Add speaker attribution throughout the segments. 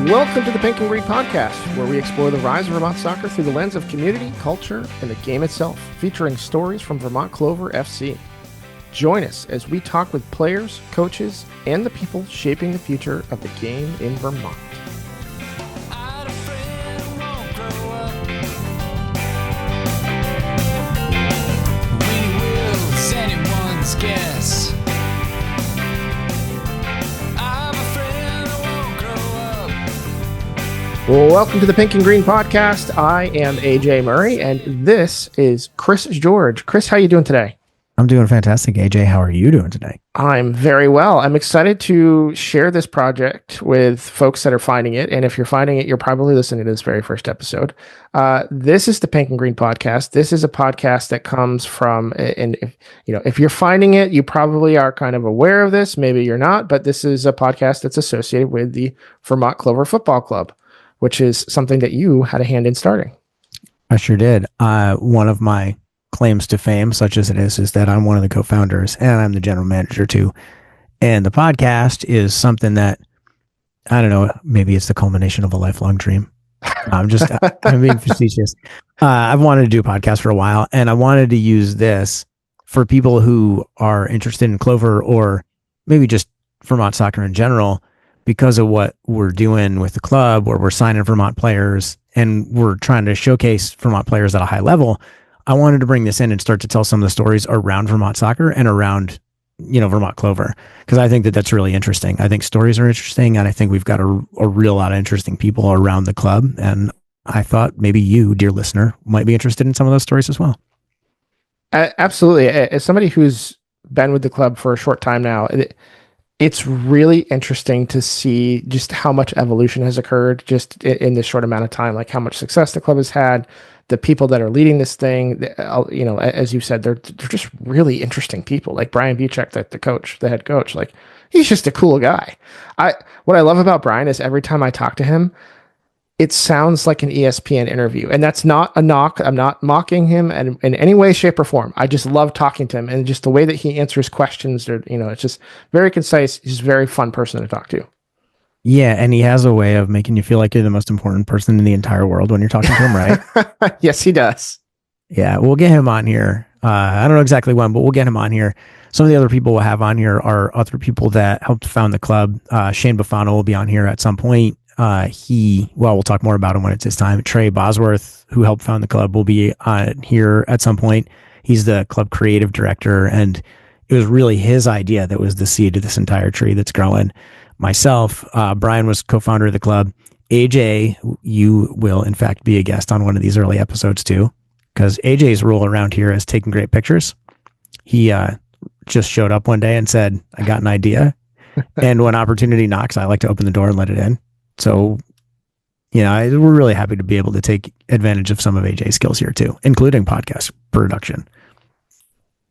Speaker 1: Welcome to the Pink and Green Podcast, where we explore the rise of Vermont soccer through the lens of community, culture, and the game itself, featuring stories from Vermont Clover FC. Join us as we talk with players, coaches, and the people shaping the future of the game in Vermont.
Speaker 2: Guess.
Speaker 1: Well, welcome to the Pink and Green Podcast. I am AJ Murray, and this is Chris George. Chris, how are you doing today?
Speaker 3: I'm doing fantastic, AJ. How are you doing today?
Speaker 1: I'm very well. I'm excited to share this project with folks that are finding it. And if you're finding it, you're probably listening to this very first episode. This is the Pink and Green Podcast. This is a podcast that comes from, and if you're finding it, you probably are kind of aware of this. Maybe you're not, but this is a podcast that's associated with the Vermont Clover Football Club, which is something that you had a hand in starting.
Speaker 3: I sure did. One of my claims to fame, such as it is that I'm one of the co-founders and I'm the general manager too. And the podcast is something that, I don't know, maybe it's the culmination of a lifelong dream. I'm being facetious. I've wanted to do a podcast for a while, and I wanted to use this for people who are interested in Clover or maybe just Vermont soccer in general, because of what we're doing with the club, where we're signing Vermont players and we're trying to showcase Vermont players at a high level. I wanted to bring this in and start to tell some of the stories around Vermont soccer and around, Vermont Clover, because I think that that's really interesting. I think stories are interesting, and I think we've got a real lot of interesting people around the club. And I thought maybe you, dear listener, might be interested in some of those stories as well.
Speaker 1: Absolutely. As somebody who's been with the club for a short time now, it's really interesting to see just how much evolution has occurred just in this short amount of time, like how much success the club has had. The people that are leading this thing, as you said, they're just really interesting people. Like Brian Bichek, the head coach, like he's just a cool guy. What I love about Brian is every time I talk to him, it sounds like an ESPN interview, and that's not a knock. I'm not mocking him in any way, shape, or form. I just love talking to him, and just the way that he answers questions. It's just very concise. He's a very fun person to talk to.
Speaker 3: Yeah, and he has a way of making you feel like you're the most important person in the entire world when you're talking to him, right?
Speaker 1: Yes, he does.
Speaker 3: Yeah, we'll get him on here. I don't know exactly when, but we'll get him on here. Some of the other people we'll have on here are other people that helped found the club. Shane Buffano will be on here at some point. We'll talk more about him when it's his time. Trey Bosworth, who helped found the club, will be on here at some point. He's the club creative director, and it was really his idea that was the seed of this entire tree that's growing. Myself, Brian was co-founder of the club. AJ, you will in fact be a guest on one of these early episodes too, because AJ's role around here is taking great pictures. He just showed up one day and said, I got an idea. And when opportunity knocks, I like to open the door and let it in. So, we're really happy to be able to take advantage of some of AJ's skills here too, including podcast production.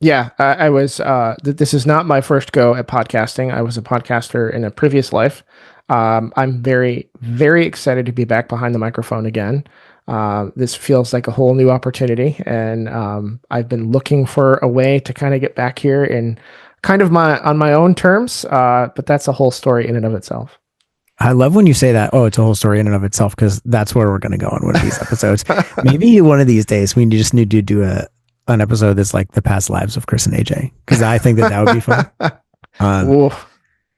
Speaker 1: Yeah, I was, this is not my first go at podcasting. I was a podcaster in a previous life. I'm very, very excited to be back behind the microphone again. This feels like a whole new opportunity, and I've been looking for a way to kind of get back here in kind of on my own terms, but that's a whole story in and of itself.
Speaker 3: I love when you say that. Oh, it's a whole story in and of itself, because that's where we're going to go on one of these episodes. Maybe one of these days we just need to do an episode that's like the past lives of Chris and AJ, because I think that would be fun.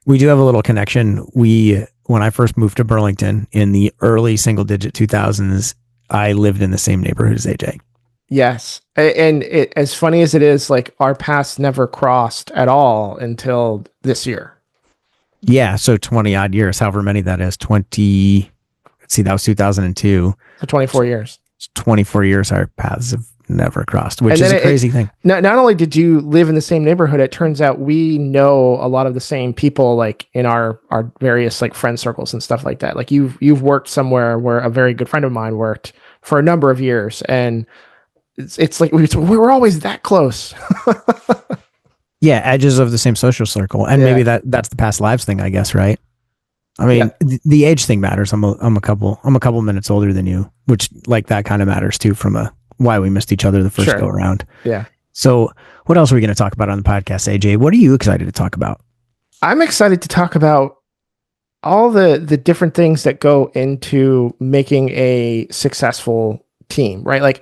Speaker 3: We do have a little connection. When I first moved to Burlington in the early single digit 2000s, I lived in the same neighborhood as AJ.
Speaker 1: Yes. And as funny as it is, like our paths never crossed at all until this year.
Speaker 3: Yeah. So 20 odd years, however many that is, that was 2002.
Speaker 1: So 24 years.
Speaker 3: 24 years, our paths have never crossed, which is a crazy thing.
Speaker 1: Not only did you live in the same neighborhood, it turns out we know a lot of the same people, like in our various like friend circles and stuff like that. Like you've worked somewhere where a very good friend of mine worked for a number of years, and it's like we were always that close.
Speaker 3: Yeah, edges of the same social circle, and maybe that's the past lives thing, I guess, right? I mean, the age thing matters. I'm a couple minutes older than you, which like that kind of matters too, from why we missed each other the first go around.
Speaker 1: Yeah.
Speaker 3: So what else are we going to talk about on the podcast, AJ? What are you excited to talk about?
Speaker 1: I'm excited to talk about all the different things that go into making a successful team, right? Like,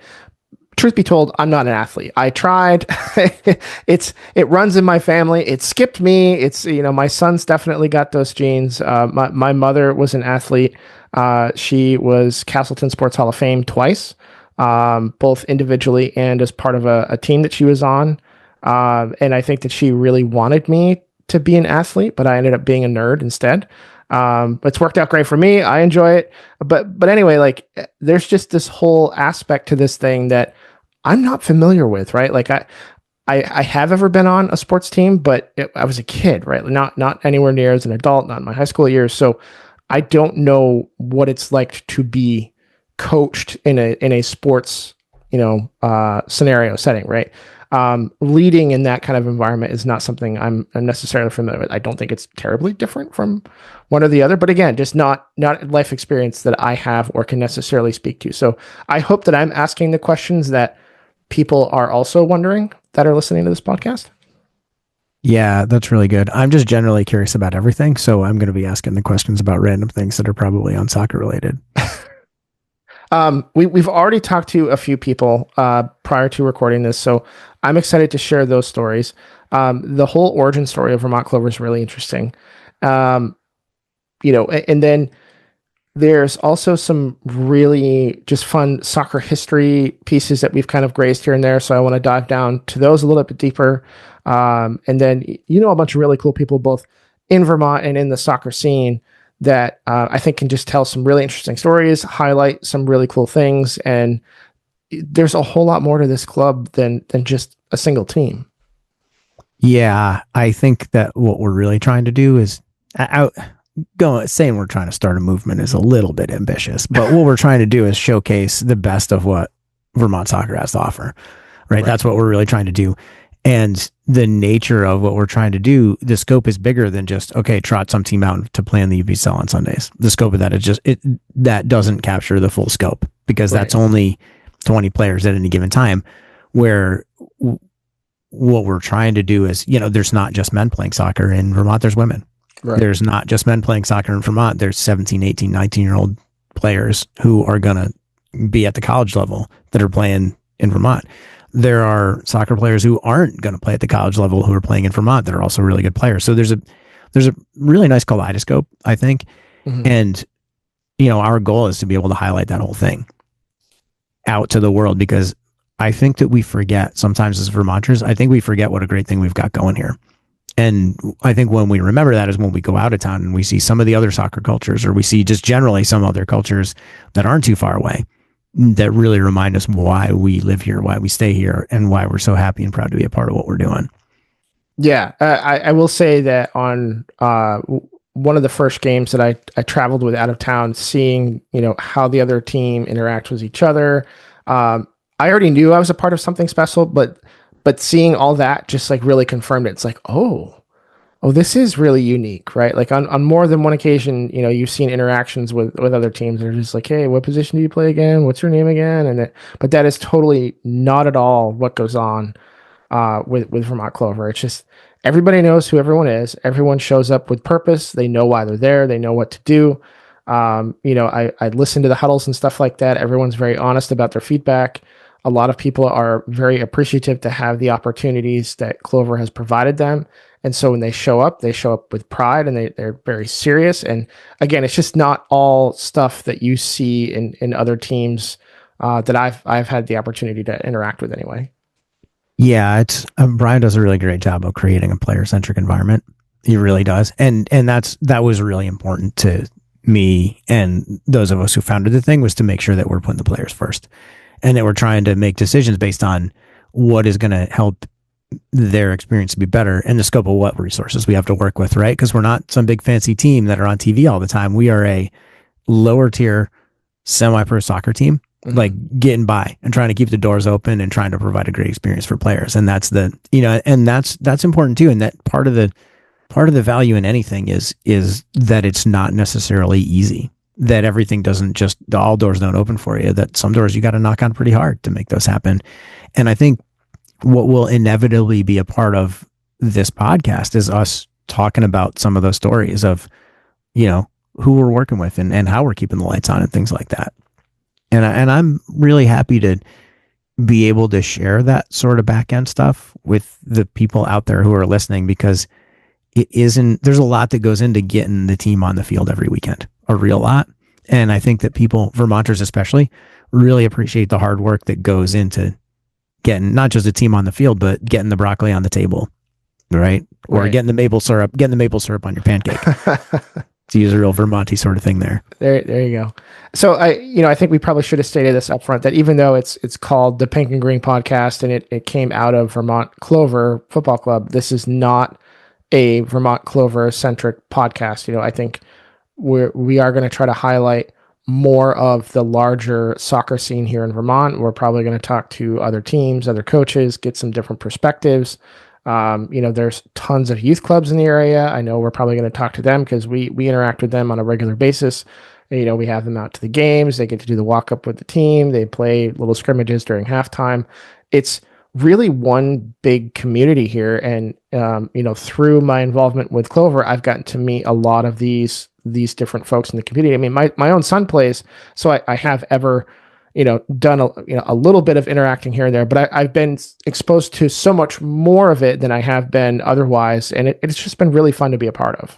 Speaker 1: truth be told, I'm not an athlete. I tried. It runs in my family. It skipped me. It's, my son's definitely got those genes. My mother was an athlete. She was Castleton Sports Hall of Fame twice, both individually and as part of a team that she was on. And I think that she really wanted me to be an athlete, but I ended up being a nerd instead. But it's worked out great for me. I enjoy it. But anyway, like, there's just this whole aspect to this thing that I'm not familiar with, right? Like, I have ever been on a sports team, but I was a kid, right? Not anywhere near as an adult, not in my high school years. So I don't know what it's like to be coached in a sports, scenario setting, right? Leading in that kind of environment is not something I'm necessarily familiar with. I don't think it's terribly different from one or the other, but again, just not life experience that I have or can necessarily speak to. So I hope that I'm asking the questions that people are also wondering that are listening to this podcast.
Speaker 3: Yeah, that's really good. I'm just generally curious about everything, so I'm going to be asking the questions about random things that are probably on soccer related.
Speaker 1: We've already talked to a few people prior to recording this, so I'm excited to share those stories. The whole origin story of Vermont Clover is really interesting. And then there's also some really just fun soccer history pieces that we've kind of grazed here and there. So I want to dive down to those a little bit deeper. And then, a bunch of really cool people, both in Vermont and in the soccer scene, that I think can just tell some really interesting stories, highlight some really cool things. And there's a whole lot more to this club than just a single team.
Speaker 3: Yeah, I think that what we're really trying to do is saying we're trying to start a movement is a little bit ambitious, but what we're trying to do is showcase the best of what Vermont soccer has to offer, right? That's what we're really trying to do. And the nature of what we're trying to do, the scope is bigger than just, okay, trot some team out to play in the UPSL on Sundays. The scope of that is that doesn't capture the full scope, because that's only 20 players at any given time, where what we're trying to do is, there's not just men playing soccer in Vermont, there's women. Right. There's not just men playing soccer in Vermont. There's 17, 18, 19-year-old players who are going to be at the college level that are playing in Vermont. There are soccer players who aren't going to play at the college level who are playing in Vermont that are also really good players. So there's a really nice kaleidoscope, I think. Mm-hmm. And, our goal is to be able to highlight that whole thing out to the world, because I think that we forget sometimes as Vermonters, I think we forget what a great thing we've got going here. And I think when we remember that is when we go out of town and we see some of the other soccer cultures, or we see just generally some other cultures that aren't too far away, that really remind us why we live here, why we stay here, and why we're so happy and proud to be a part of what we're doing.
Speaker 1: Yeah, I will say that on one of the first games that I traveled with out of town, seeing, how the other team interacts with each other, I already knew I was a part of something special, but seeing all that just like really confirmed it. It's like, oh, this is really unique, right? Like on more than one occasion, you've seen interactions with other teams. They're just like, hey, what position do you play again? What's your name again? But that is totally not at all what goes on with Vermont Clover. It's just everybody knows who everyone is. Everyone shows up with purpose. They know why they're there. They know what to do. I listen to the huddles and stuff like that. Everyone's very honest about their feedback. A lot of people are very appreciative to have the opportunities that Clover has provided them. And so when they show up with pride, and they're very serious. And again, it's just not all stuff that you see in other teams that I've had the opportunity to interact with anyway.
Speaker 3: Yeah, it's Brian does a really great job of creating a player-centric environment. He really does. And that was really important to me and those of us who founded the thing, was to make sure that we're putting the players first. And that we're trying to make decisions based on what is going to help their experience to be better, and the scope of what resources we have to work with, right? Because we're not some big fancy team that are on TV all the time. We are a lower tier semi-pro soccer team, like getting by and trying to keep the doors open and trying to provide a great experience for players. And that's that's important too. And that part of the value in anything is that it's not necessarily easy. That everything doesn't just, all doors don't open for you, that some doors you got to knock on pretty hard to make those happen. And I think what will inevitably be a part of this podcast is us talking about some of those stories of who we're working with and how we're keeping the lights on and things like that. And I'm really happy to be able to share that sort of back end stuff with the people out there who are listening, because there's a lot that goes into getting the team on the field every weekend, a real lot. And I think that people, Vermonters especially, really appreciate the hard work that goes into getting not just a team on the field, but getting the broccoli on the table, right? Or getting the maple syrup on your pancake. To use a real Vermonty sort of thing there.
Speaker 1: There you go. So I think we probably should have stated this up front, that even though it's called the Pink and Green Podcast and it came out of Vermont Clover Football Club, this is not a Vermont Clover centric podcast. I think we are going to try to highlight more of the larger soccer scene here in Vermont. We're probably going to talk to other teams, other coaches, get some different perspectives. There's tons of youth clubs in the area. I know we're probably going to talk to them because we interact with them on a regular basis. We have them out to the games. They get to do the walk up with the team. They play little scrimmages during halftime. It's really one big community here. And, through my involvement with Clover, I've gotten to meet a lot of these different folks in the community. I mean, my own son plays, so I have ever done a little bit of interacting here and there, but I've been exposed to so much more of it than I have been otherwise. And it's just been really fun to be a part of.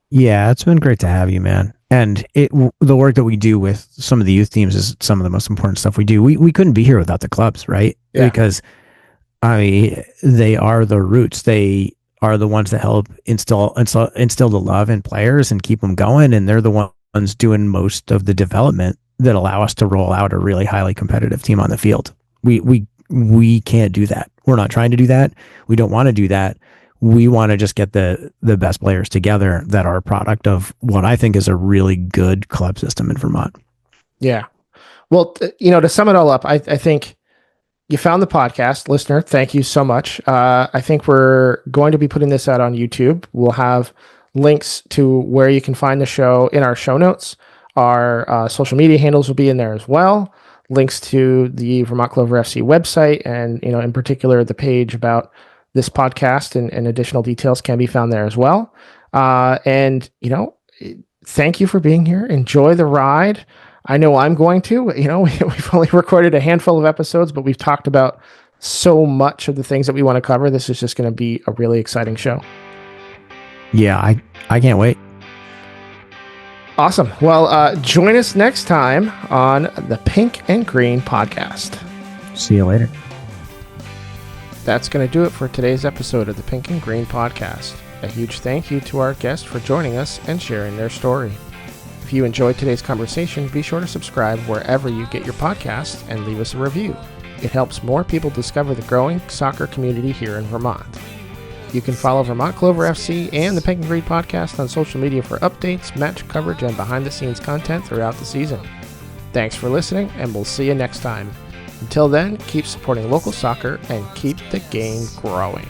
Speaker 3: Yeah, it's been great to have you, man. And the work that we do with some of the youth teams is some of the most important stuff we do. We couldn't be here without the clubs, right? Yeah. Because they are the roots. They are the ones that help instill the love in players and keep them going. And they're the ones doing most of the development that allow us to roll out a really highly competitive team on the field. We can't do that. We're not trying to do that. We don't want to do that. We want to just get the best players together that are a product of what I think is a really good club system in Vermont.
Speaker 1: Yeah. Well, to sum it all up, I think you found the podcast. Listener, thank you so much. I think we're going to be putting this out on YouTube. We'll have links to where you can find the show in our show notes. Our social media handles will be in there as well. Links to the Vermont Clover FC website, and in particular the page about this podcast and additional details can be found there as well. And thank you for being here. Enjoy the ride. I know I'm going to. We've only recorded a handful of episodes, but we've talked about so much of the things that we want to cover. This is just going to be a really exciting show.
Speaker 3: Yeah, I can't wait.
Speaker 1: Awesome. Well, join us next time on the Pink and Green Podcast.
Speaker 3: See you later.
Speaker 1: That's going to do it for today's episode of the Pink and Green Podcast. A huge thank you to our guests for joining us and sharing their story. If you enjoyed today's conversation, be sure to subscribe wherever you get your podcasts and leave us a review. It helps more people discover the growing soccer community here in Vermont. You can follow Vermont Clover FC and the Pink and Green Podcast on social media for updates, match coverage, and behind-the-scenes content throughout the season. Thanks for listening, and we'll see you next time. Until then, keep supporting local soccer and keep the game growing.